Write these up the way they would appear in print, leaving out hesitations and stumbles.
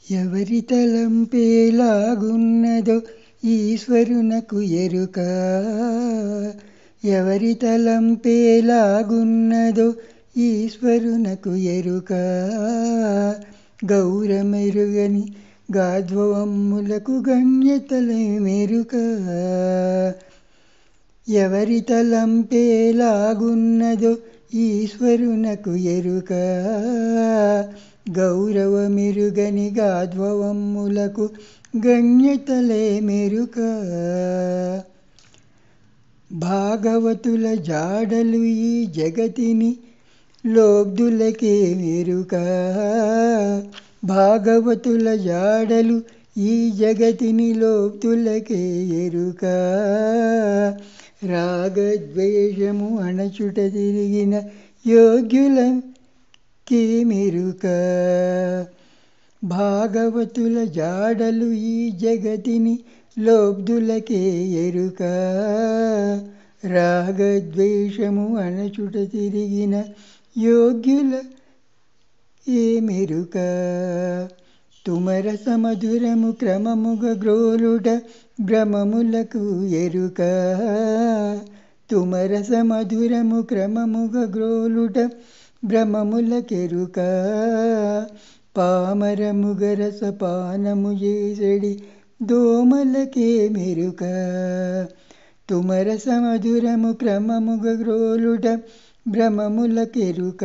ఎవరి తలంపేలాగున్నదో ఈశ్వరునకు ఎరుక. ఎవరి తలంపేలాగున్నదో ఈశ్వరునకు ఎరుక. గౌరమెరుగని గాధ్వమ్ములకు గణ్యతలే మెరుక. ఎవరి తలంపేలాగున్నదో ఈశ్వరునకు ఎరుక. గౌరవమెరుగని గాధ్వమ్ములకు గణ్యతలే మెరుక. భాగవతుల జాడలు ఈ జగతిని లోబ్ధులకే మెరుక. భాగవతుల జాడలు ఈ జగతిని లోబ్ధులకే ఎరుక. రాగద్వేషము అణచుట తిరిగిన యోగ్యులకే మెరుక. భాగవతుల జాడలు ఈ జగతిని లోబ్ధులకే ఎరుక. రాగద్వేషము అణచుట తిరిగిన యోగ్యుల ఏ మెరుక. తుమరస మధురము క్రమముగ గ్రోలుట భ్రమములకు ఎరుక. తుమరస మధురము క్రమముగ గ్రోలుట భ్రమములకెరుక. పామరముగరస పానము చేసడి దోమలకే మెరుక. తుమరస మధురము క్రమముగ గ్రోలుట భ్రమములకెరుక.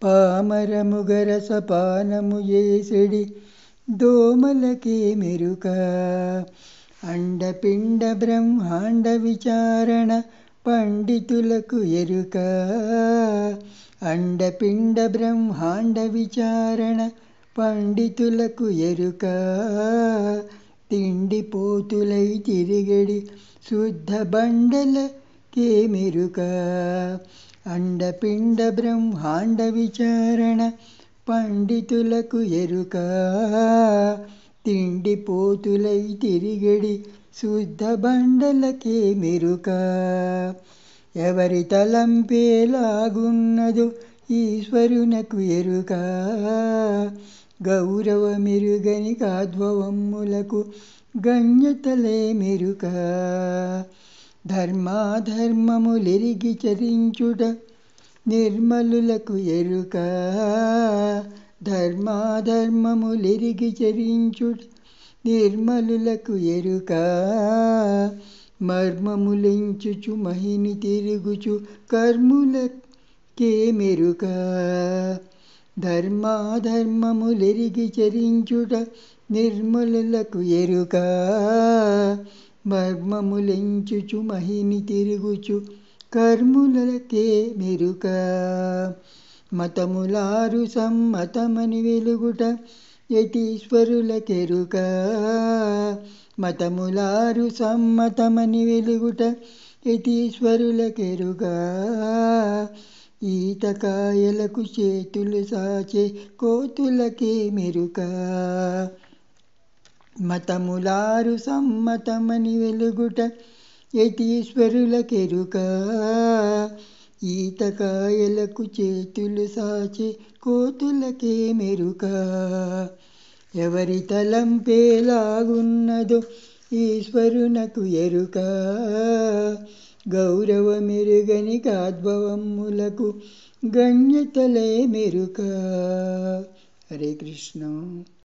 పామరముగరస పానము చేసడి దోమలకే మెరుక. అండపిండ బ్రహ్మాండ విచారణ పండితులకు ఎరుక. అండపిండ బ్రహ్మాండ విచారణ పండితులకు ఎరుక. తిండిపోతులై తిరిగడి శుద్ధ బండలకే మెరుక. అండపిండ బ్రహ్మాండ విచారణ పండితులకు ఎరుక. తిండిపోతులై తిరిగడి శుద్ధ బండలకే మెరుక. ఎవరి తలంపేలాగున్నదో ఈశ్వరునకు ఎరుక. గౌరవమెరుగని గాధ్వమ్ములకు గణ్యతలే మెరుక. ధర్మాధర్మములెరిగి చరించుట నిర్మలులకు ఎరుక. ధర్మాధర్మములెరిగి చరించుట నిర్మలులకు ఎరుక. మర్మములెంచుచు మహిని తిరుగుచు కర్ములకే మెరుక. ధర్మాధర్మములెరిగి చరించుట నిర్మలులకు ఎరుక. మర్మములెంచుచు మహిని తిరుగుచు కర్ములకే మెరుక. మతములారు సమ్మతమని వెలుగుట యతీశ్వరులకెరుక. మతములారు సమ్మతమని వెలుగుట యతీశ్వరులకెరుక. ఈతకాయలకు చేతులు సాచే కోతులకే మెరుక. మతములారు సమ్మతమని వెలుగుట యతీశ్వరులకెరుక. ఈతకాయలకు చేతులు సాచే కోతులకే మెరుక. ఎవరి తలంపేలాగున్నదో ఈశ్వరునకు ఎరుక. గౌరవమెరుగని గాధ్వమ్ములకు గణ్యతలే మెరుక. హరే కృష్ణ.